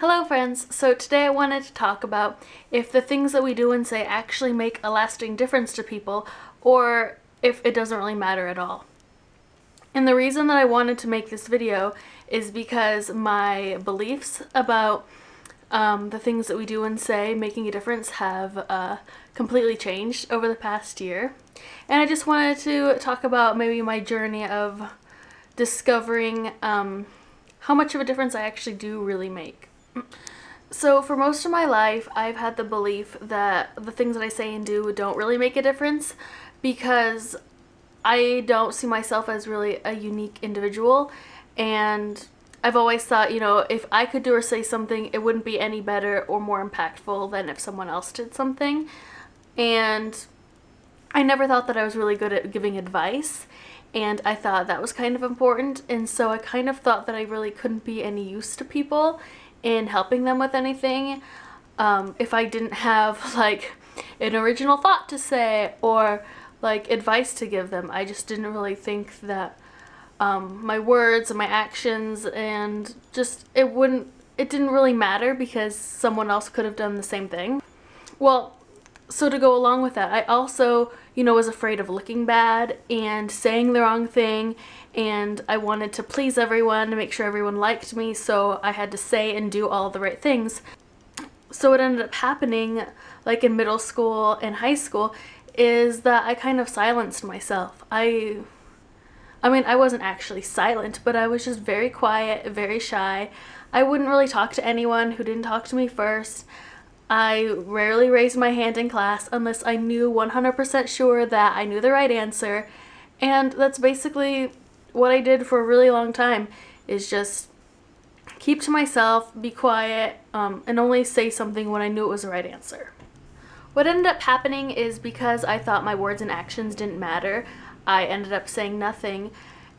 Hello friends! So today I wanted to talk about if the things that we do and say actually make a lasting difference to people or if it doesn't really matter at all. And the reason that I wanted to make this video is because my beliefs about the things that we do and say making a difference have completely changed over the past year. And I just wanted to talk about maybe my journey of discovering how much of a difference I actually do really make. So for most of my life, I've had the belief that the things that I say and do don't really make a difference because I don't see myself as really a unique individual, and I've always thought, you know, if I could do or say something, it wouldn't be any better or more impactful than if someone else did something. And I never thought that I was really good at giving advice, and I thought that was kind of important, and so I kind of thought that I really couldn't be any use to people in helping them with anything if I didn't have like an original thought to say or like advice to give them. I just didn't really think that my words and my actions and just it didn't really matter because someone else could have done the same thing. Well, so to go along with that, I also, you know, was afraid of looking bad and saying the wrong thing, and I wanted to please everyone to make sure everyone liked me, so I had to say and do all the right things. So what ended up happening, like in middle school and high school, is that I kind of silenced myself. I mean, I wasn't actually silent, but I was just very quiet, very shy. I wouldn't really talk to anyone who didn't talk to me first. I rarely raised my hand in class unless I knew 100% sure that I knew the right answer, and that's basically what I did for a really long time, is just keep to myself, be quiet, and only say something when I knew it was the right answer. What ended up happening is because I thought my words and actions didn't matter, I ended up saying nothing,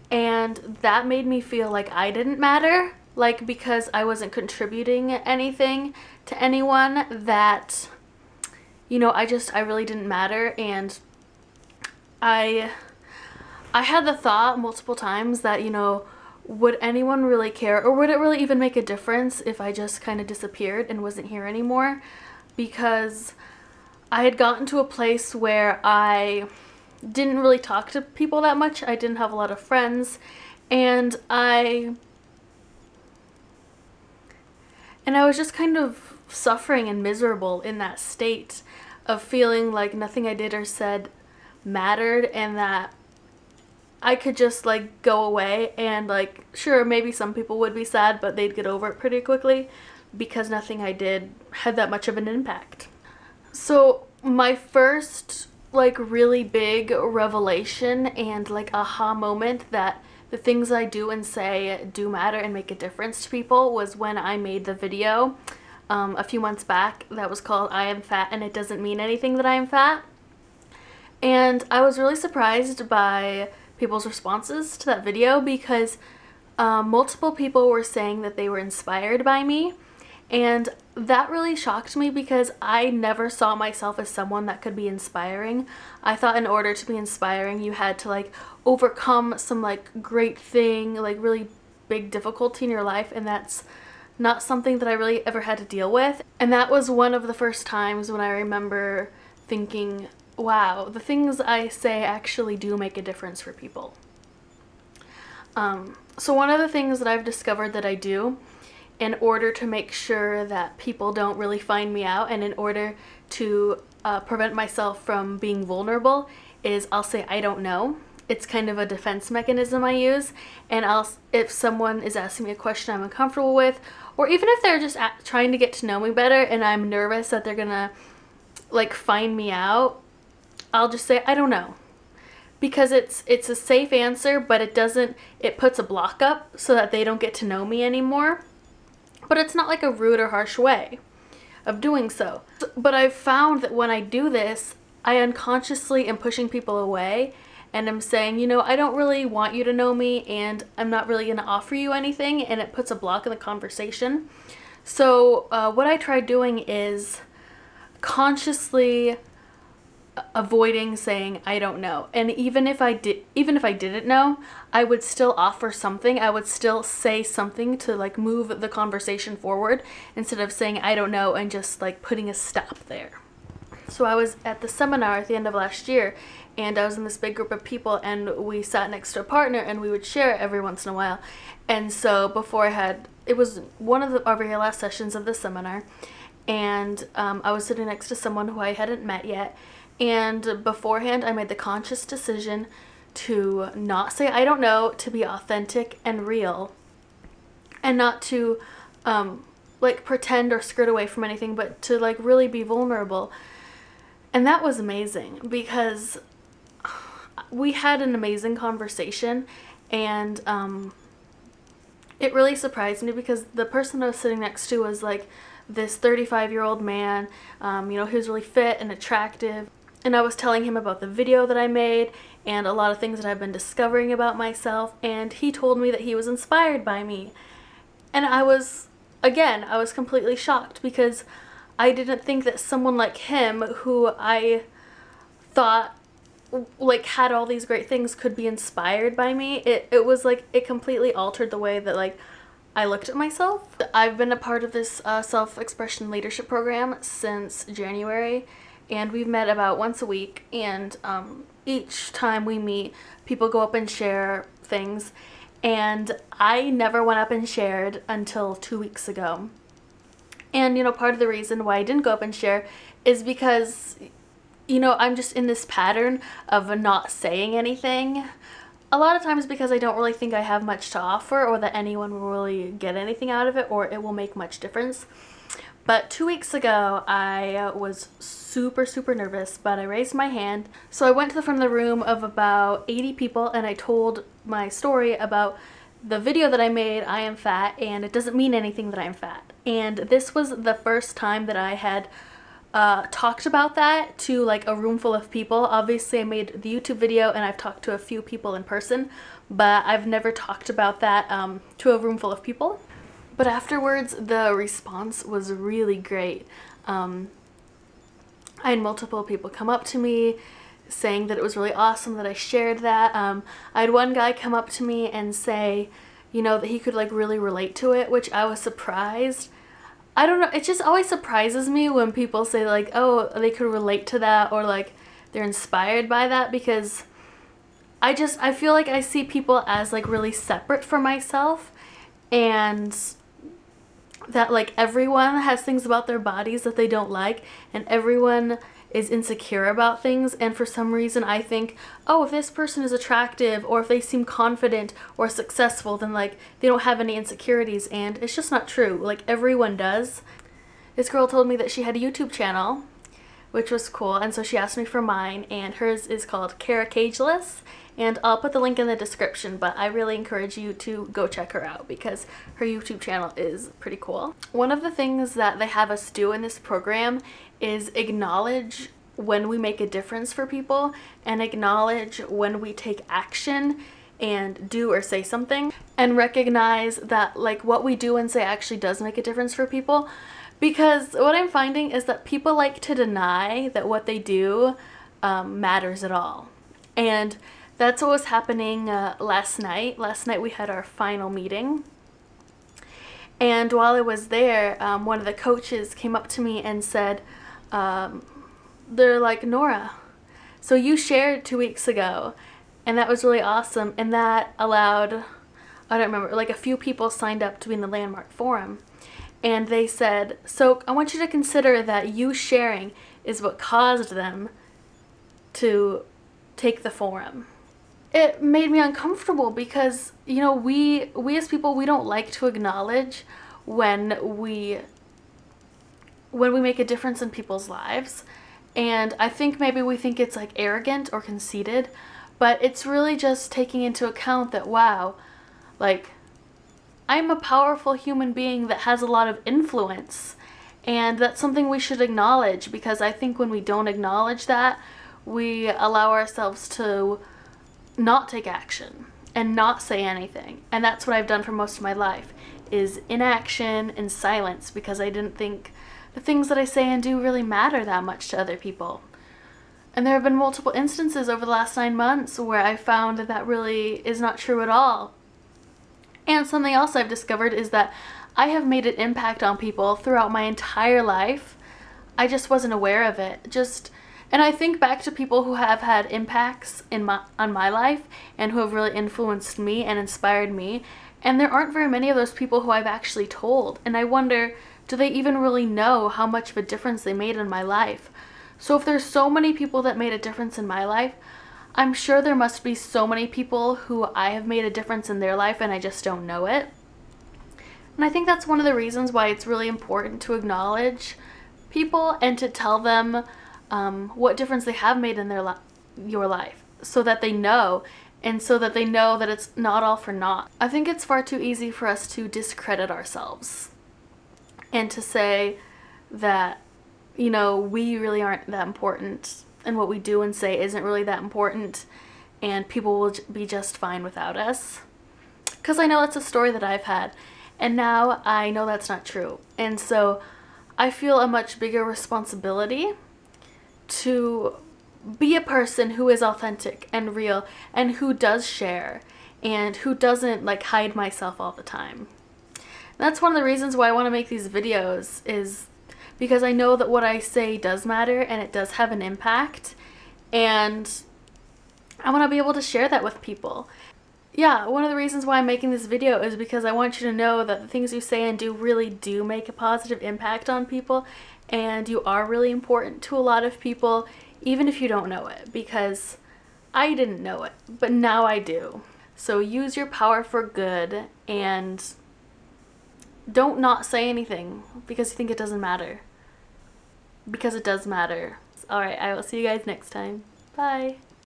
and that made me feel like I didn't matter, like because I wasn't contributing anything to anyone, that, you know, I really didn't matter. And I had the thought multiple times that, you know, would anyone really care, or would it really even make a difference if I just kind of disappeared and wasn't here anymore? Because I had gotten to a place where I didn't really talk to people that much. I didn't have a lot of friends, and I was just kind of suffering and miserable in that state of feeling like nothing I did or said mattered, and that I could just like go away and, like, sure, maybe some people would be sad, but they'd get over it pretty quickly because nothing I did had that much of an impact. So my first like really big revelation and like aha moment that the things I do and say do matter and make a difference to people was when I made the video a few months back that was called "I Am Fat and It Doesn't Mean Anything That I Am Fat." And I was really surprised by people's responses to that video because multiple people were saying that they were inspired by me, and that really shocked me because I never saw myself as someone that could be inspiring. I thought in order to be inspiring you had to like overcome some like great thing, like really big difficulty in your life, and that's not something that I really ever had to deal with. And that was one of the first times when I remember thinking, wow, the things I say actually do make a difference for people. So one of the things that I've discovered that I do in order to make sure that people don't really find me out, and in order to prevent myself from being vulnerable, is I'll say I don't know. It's kind of a defense mechanism I use, and if someone is asking me a question I'm uncomfortable with, or even if they're just trying to get to know me better and I'm nervous that they're gonna like find me out, I'll just say I don't know. Because it's a safe answer, but it puts a block up so that they don't get to know me anymore. But it's not like a rude or harsh way of doing so. But I've found that when I do this, I unconsciously am pushing people away, and I'm saying, you know, I don't really want you to know me, and I'm not really going to offer you anything, and it puts a block in the conversation. So what I try doing is consciously avoiding saying I don't know. And even if I didn't know, I would still offer something. I would still say something to like move the conversation forward instead of saying I don't know and just like putting a stop there. So I was at the seminar at the end of last year, and I was in this big group of people, and we sat next to a partner, and we would share every once in a while. And so it was one of our very last sessions of the seminar, and I was sitting next to someone who I hadn't met yet, and beforehand I made the conscious decision to not say I don't know, to be authentic and real, and not to like pretend or skirt away from anything, but to like really be vulnerable. And that was amazing because we had an amazing conversation, and it really surprised me because the person I was sitting next to was like this 35-year-old man, you know, he was really fit and attractive, and I was telling him about the video that I made and a lot of things that I've been discovering about myself, and he told me that he was inspired by me. And I was completely shocked because I didn't think that someone like him, who I thought like had all these great things, could be inspired by me. It was like it completely altered the way that like I looked at myself. I've been a part of this self-expression leadership program since January, and we've met about once a week, and each time we meet, people go up and share things, and I never went up and shared until 2 weeks ago. And, you know, part of the reason why I didn't go up and share is because, you know, I'm just in this pattern of not saying anything. A lot of times because I don't really think I have much to offer, or that anyone will really get anything out of it, or it will make much difference. But 2 weeks ago, I was super nervous, but I raised my hand. So I went to the front of the room of about 80 people, and I told my story about the video that I made, I am fat, and it doesn't mean anything that I am fat. And this was the first time that I had talked about that to like a room full of people. Obviously I made the YouTube video and I've talked to a few people in person, but I've never talked about that to a room full of people. But afterwards the response was really great. I had multiple people come up to me saying that it was really awesome that I shared that. I had one guy come up to me and say, you know, that he could like really relate to it, which I was surprised. I don't know, it just always surprises me when people say like, oh, they could relate to that, or like they're inspired by that, because I feel like I see people as like really separate from myself, and that like everyone has things about their bodies that they don't like, and everyone is insecure about things. And for some reason I think, oh, if this person is attractive, or if they seem confident or successful, then like they don't have any insecurities, and it's just not true. Like everyone does. This girl told me that she had a YouTube channel, which was cool, and so she asked me for mine, and hers is called Kara Cageless, and I'll put the link in the description, but I really encourage you to go check her out because her YouTube channel is pretty cool. One of the things that they have us do in this program is acknowledge when we make a difference for people, and acknowledge when we take action and do or say something, and recognize that like what we do and say actually does make a difference for people. Because what I'm finding is that people like to deny that what they do matters at all. And that's what was happening last night. Last night we had our final meeting. And while I was there, one of the coaches came up to me and said, they're like, Nora, so you shared 2 weeks ago, and that was really awesome. And that allowed, I don't remember, like a few people signed up to be in the Landmark Forum. And they said, so I want you to consider that you sharing is what caused them to take the forum. It made me uncomfortable because, you know, we as people, we don't like to acknowledge when we make a difference in people's lives. And I think maybe we think it's like arrogant or conceited, but it's really just taking into account that, wow, like I'm a powerful human being that has a lot of influence, and that's something we should acknowledge, because I think when we don't acknowledge that, we allow ourselves to not take action and not say anything. And that's what I've done for most of my life, is inaction and silence, because I didn't think the things that I say and do really matter that much to other people. And there have been multiple instances over the last 9 months where I found that that really is not true at all. And something else I've discovered is that I have made an impact on people throughout my entire life. I just wasn't aware of it. And I think back to people who have had impacts on my life and who have really influenced me and inspired me. And there aren't very many of those people who I've actually told. And I wonder, do they even really know how much of a difference they made in my life? So if there's so many people that made a difference in my life, I'm sure there must be so many people who I have made a difference in their life and I just don't know it. And I think that's one of the reasons why it's really important to acknowledge people and to tell them what difference they have made in your life, so that they know, and so that they know that it's not all for naught. I think it's far too easy for us to discredit ourselves and to say that, you know, we really aren't that important and what we do and say isn't really that important and people will be just fine without us. Because I know it's a story that I've had and now I know that's not true. And so I feel a much bigger responsibility to be a person who is authentic and real and who does share and who doesn't like hide myself all the time. And that's one of the reasons why I want to make these videos, is because I know that what I say does matter and it does have an impact, and I want to be able to share that with people. Yeah, one of the reasons why I'm making this video is because I want you to know that the things you say and do really do make a positive impact on people, and you are really important to a lot of people, even if you don't know it, because I didn't know it, but now I do. So use your power for good and don't not say anything because you think it doesn't matter. Because it does matter. Alright, I will see you guys next time. Bye.